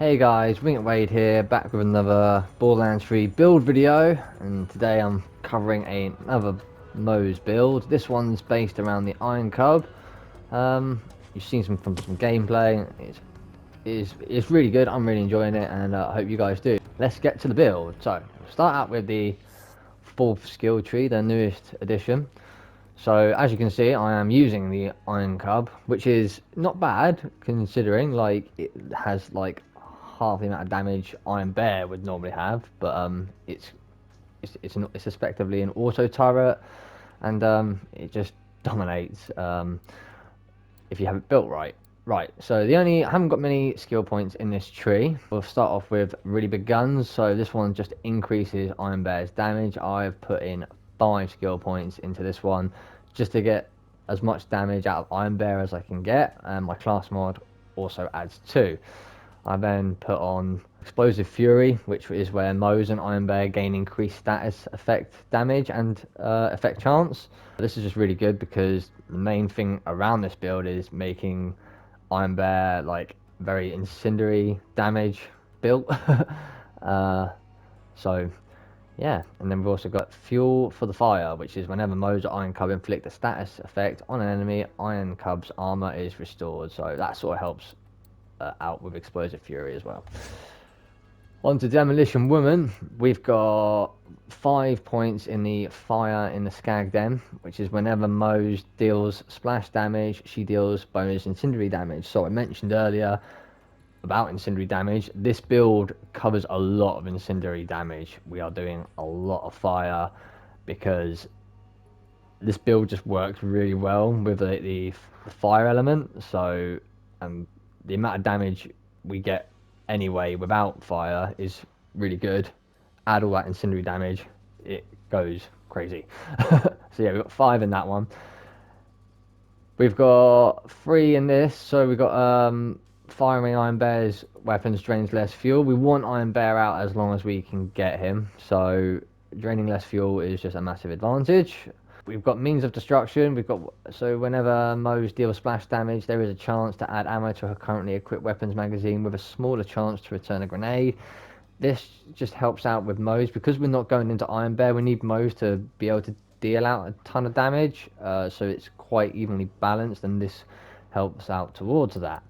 Hey guys, WingItWade here, back with another Borderlands 3 build video, and today I'm covering another Moze build. This one's based around the Iron Cub. You've seen some gameplay. It's really good. I'm really enjoying it, and I hope you guys do. Let's get to the build. So we'll start out with the 4th skill tree, the newest addition. So as you can see, I am using the Iron Cub, which is not bad considering like it has like half the amount of damage Iron Bear would normally have, but it's effectively an auto turret, and it just dominates if you have it built right. Right, so I haven't got many skill points in this tree. We'll start off with really big guns. So this one just increases Iron Bear's damage. I've put in 5 skill points into this one just to get as much damage out of Iron Bear as I can get, and my class mod also adds 2. I then put on Explosive Fury, which is where Moze and Iron Bear gain increased status, effect damage, and effect chance. This is just really good because the main thing around this build is making Iron Bear like very incendiary damage built. So yeah, and then we've also got Fuel for the Fire, which is whenever Moze or Iron Cub inflict a status effect on an enemy, Iron Cub's armor is restored. So that sort of helps out with Explosive Fury as well. On to Demolition Woman. We've got 5 points in the Fire in the Skag Den, which is whenever Moze deals splash damage, she deals bonus incendiary damage. So I mentioned earlier about incendiary damage. This build covers a lot of incendiary damage. We are doing a lot of fire because this build just works really well with the fire element. So the amount of damage we get anyway without fire is really good. Add all that incendiary damage, it goes crazy. So yeah, we've got 5 in that one. We've got 3 in this. So we've got firing Iron Bear's weapons drains less fuel. We want Iron Bear out as long as we can get him, so draining less fuel is just a massive advantage. We've got Means of Destruction. So whenever Moze deals splash damage, there is a chance to add ammo to her currently equipped weapons magazine with a smaller chance to return a grenade. This just helps out with Moze because we're not going into Iron Bear. We need Moze to be able to deal out a ton of damage, so it's quite evenly balanced, and this helps out towards that.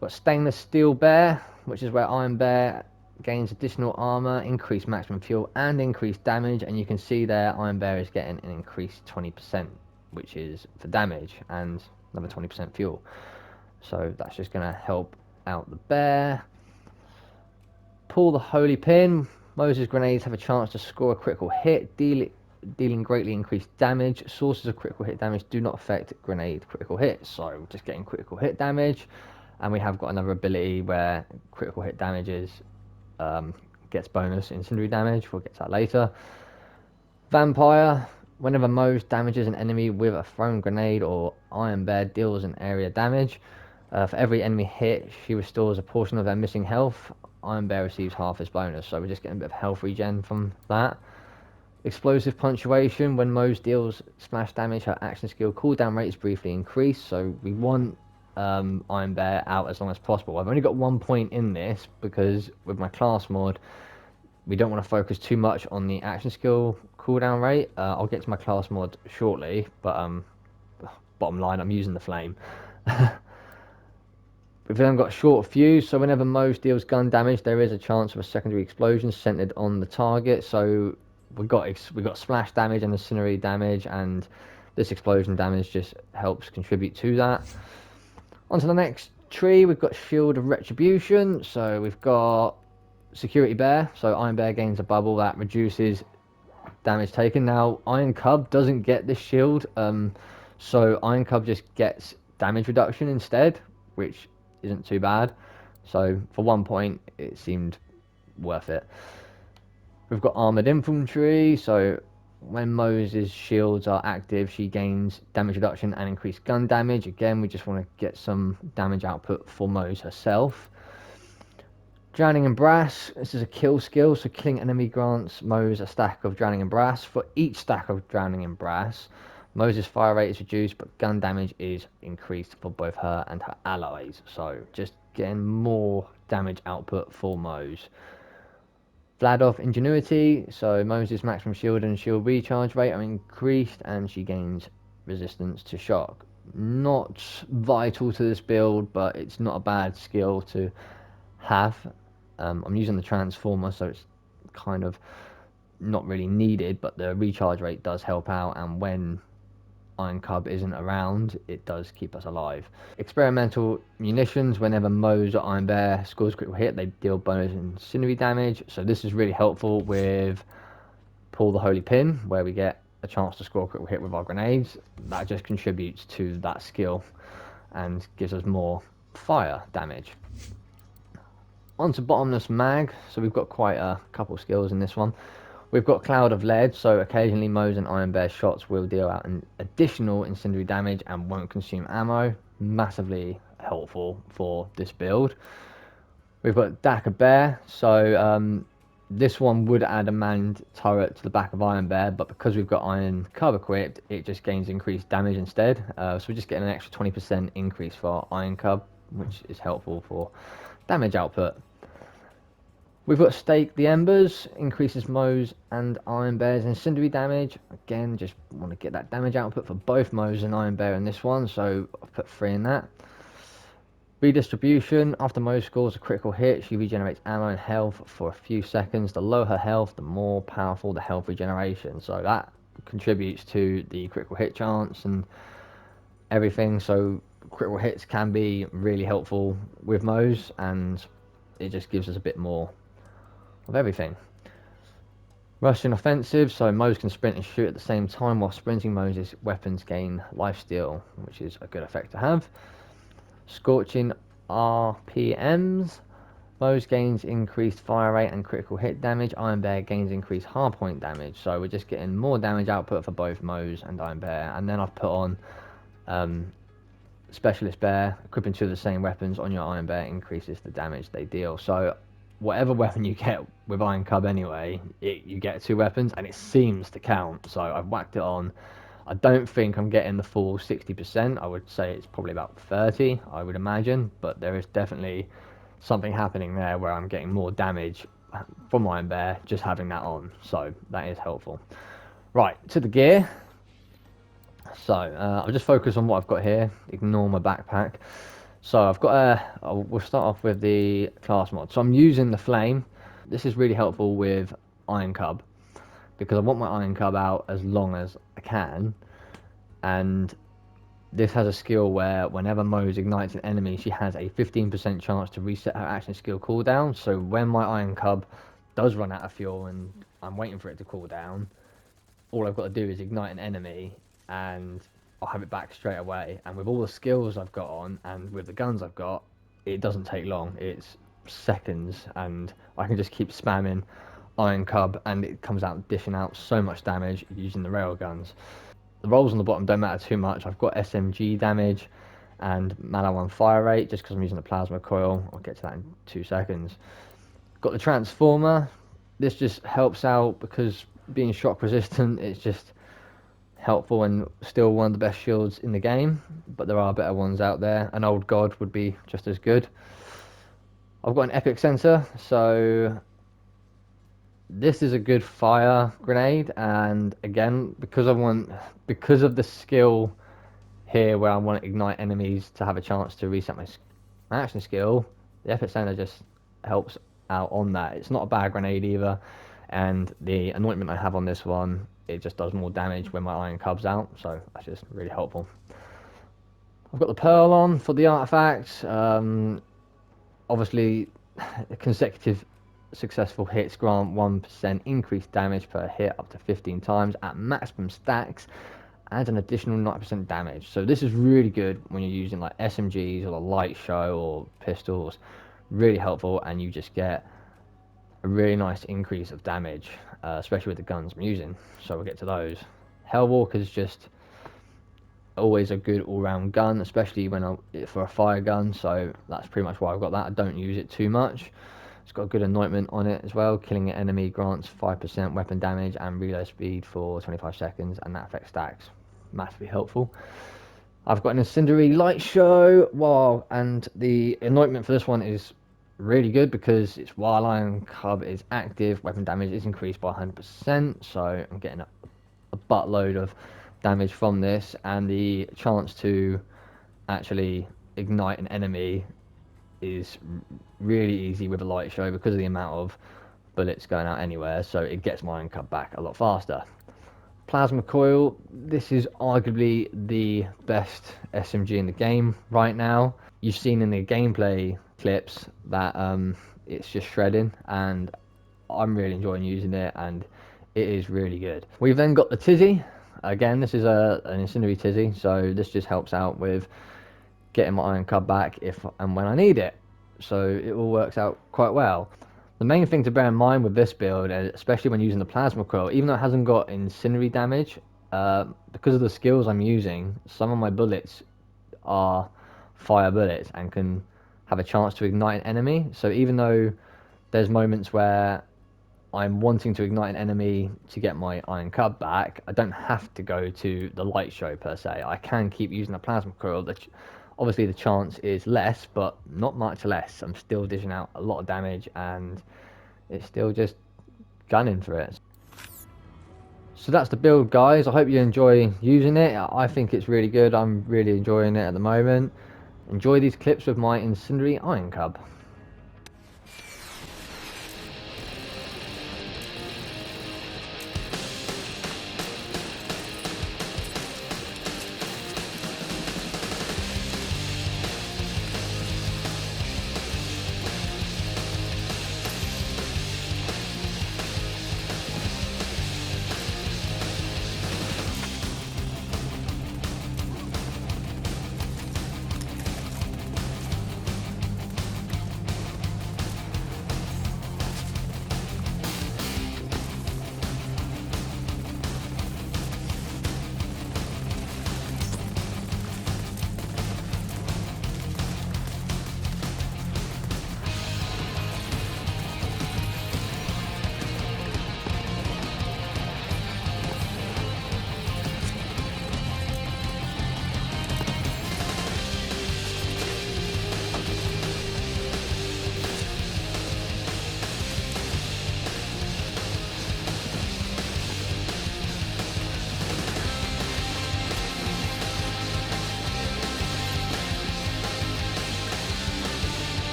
Got Stainless Steel Bear, which is where Iron Bear gains additional armor, increased maximum fuel, and increased damage. And you can see there, Iron Bear is getting an increased 20%, which is for damage, and another 20% fuel. So that's just going to help out the bear. Pull the Holy Pin. Mozes grenades have a chance to score a critical hit, dealing greatly increased damage. Sources of critical hit damage do not affect grenade critical hits, so we're just getting critical hit damage. And we have got another ability where critical hit damages gets bonus incendiary damage. We'll get to that later. Vampire. Whenever Moze damages an enemy with a thrown grenade or Iron Bear deals an area damage, for every enemy hit, she restores a portion of their missing health. Iron Bear receives half as bonus, so we're just getting a bit of health regen from that. Explosive Punctuation. When Moze deals splash damage, her action skill cooldown rate is briefly increased, so we want Iron Bear out as long as possible. I've only got 1 point in this because with my class mod we don't want to focus too much on the action skill cooldown rate. I'll get to my class mod shortly, but bottom line, I'm using the flame. We've then got Short Fuse. So whenever Moze deals gun damage, there is a chance of a secondary explosion centered on the target. So we got splash damage and incendiary damage, and this explosion damage just helps contribute to that. On to the next tree, we've got Shield of Retribution. So we've got Security Bear. So Iron Bear gains a bubble that reduces damage taken. Now, Iron Cub doesn't get this shield, so Iron Cub just gets damage reduction instead, which isn't too bad. So for 1 point, it seemed worth it. We've got Armored Infantry. So when Moze's shields are active, she gains damage reduction and increased gun damage. Again, we just want to get some damage output for Moze herself. Drowning in Brass. This is a kill skill, so killing enemy grants Moze a stack of Drowning in Brass. For each stack of Drowning in Brass, Moze's fire rate is reduced, but gun damage is increased for both her and her allies. So just getting more damage output for Moze. Vlad Ingenuity, so Moses' maximum shield and shield recharge rate are increased, and she gains resistance to shock. Not vital to this build, but it's not a bad skill to have. I'm using the transformer, so it's kind of not really needed, but the recharge rate does help out, and when Iron Cub isn't around, it does keep us alive. Experimental munitions, whenever Moze or Iron Bear scores critical hit, they deal bonus incendiary damage, so this is really helpful with Pull the Holy Pin, where we get a chance to score a critical hit with our grenades. That just contributes to that skill and gives us more fire damage. On to Bottomless Mag, so we've got quite a couple skills in this one. We've got Cloud of Lead, so occasionally Moze and Iron Bear shots will deal out an additional incendiary damage and won't consume ammo. Massively helpful for this build. We've got Dakka Bear, so this one would add a manned turret to the back of Iron Bear, but because we've got Iron Cub equipped, it just gains increased damage instead. So we're just getting an extra 20% increase for our Iron Cub, which is helpful for damage output. We've got Stake the Embers, increases Moze and Iron Bear's incendiary damage. Again, just want to get that damage output for both Moze and Iron Bear in this one, so I've put 3 in that. Redistribution, after Moze scores a critical hit, she regenerates ammo and health for a few seconds. The lower her health, the more powerful the health regeneration. So that contributes to the critical hit chance and everything. So critical hits can be really helpful with Moze, and it just gives us a bit more of everything. Russian offensive, so Moze can sprint and shoot at the same time. While sprinting, Moze's weapons gain lifesteal, which is a good effect to have. Scorching RPMs, Moze gains increased fire rate and critical hit damage. Iron Bear gains increased hardpoint damage, so we're just getting more damage output for both Moze and Iron Bear. And then I've put on Specialist Bear, equipping 2 of the same weapons on your Iron Bear increases the damage they deal. So whatever weapon you get with Iron Cub anyway, you get 2 weapons, and it seems to count. So I've whacked it on. I don't think I'm getting the full 60%. I would say it's probably about 30, I would imagine, but there is definitely something happening there where I'm getting more damage from Iron Bear just having that on. So that is helpful. Right, to the gear. So I'll just focus on what I've got here. Ignore my backpack. So I've got we'll start off with the class mod. So I'm using the Flame. This is really helpful with Iron Cub, because I want my Iron Cub out as long as I can, and this has a skill where whenever Moze ignites an enemy, she has a 15% chance to reset her action skill cooldown. So when my Iron Cub does run out of fuel and I'm waiting for it to cool down, all I've got to do is ignite an enemy and I'll have it back straight away. And with all the skills I've got on and with the guns I've got, it doesn't take long. It's seconds, and I can just keep spamming Iron Cub and it comes out dishing out so much damage using the rail guns. The rolls on the bottom don't matter too much. I've got SMG damage and maliwan fire rate just because I'm using the plasma coil. I'll get to that in 2 seconds. Got the transformer. This just helps out because being shock resistant, it's just helpful and still one of the best shields in the game, but there are better ones out there. An old god would be just as good. I've got an epic sensor, so this is a good fire grenade, and again, because of the skill here where I want to ignite enemies to have a chance to reset my action skill, the epic sensor just helps out on that. It's not a bad grenade either, and the anointment I have on this one, it just does more damage when my Iron Cub's out, so that's just really helpful. I've got the Pearl on for the artifacts. Obviously, consecutive successful hits grant 1% increased damage per hit up to 15 times at maximum stacks, and an additional 90% damage. So this is really good when you're using like SMGs or a light show or pistols. Really helpful, and you just get a really nice increase of damage, especially with the guns I'm using. So we'll get to those. Hellwalker is just always a good all-round gun, especially when for a fire gun, so that's pretty much why I've got that. I don't use it too much. It's got a good anointment on it as well. Killing an enemy grants 5% weapon damage and reload speed for 25 seconds, and that affects stacks. Massively helpful. I've got an Incendiary light show. Wow, and the anointment for this one is really good because its Wild Iron Cub is active, weapon damage is increased by 100%, so I'm getting a buttload of damage from this, and the chance to actually ignite an enemy is really easy with a light show because of the amount of bullets going out anywhere, so it gets my Iron Cub back a lot faster. Plasma Coil, this is arguably the best SMG in the game right now. You've seen in the gameplay clips that it's just shredding, and I'm really enjoying using it, and it is really good. We've then got the Tizzy. Again, this is an Incendiary Tizzy, so this just helps out with getting my Iron Cub back if and when I need it. So it all works out quite well. The main thing to bear in mind with this build, especially when using the Plasma Coil, even though it hasn't got incendiary damage, because of the skills I'm using, some of my bullets are fire bullets and can have a chance to ignite an enemy. So even though there's moments where I'm wanting to ignite an enemy to get my Iron Cub back, I don't have to go to the light show per se. I can keep using the Plasma Coil. Obviously the chance is less, but not much less. I'm still dishing out a lot of damage, and it's still just gunning for it. So that's the build, guys. I hope you enjoy using it. I think it's really good. I'm really enjoying it at the moment. Enjoy these clips with my Incendiary Iron Cub.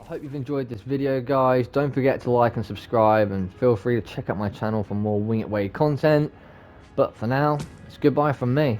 Hope you've enjoyed this video, guys. Don't forget to like and subscribe, and feel free to check out my channel for more WingItWade content. But for now, it's goodbye from me.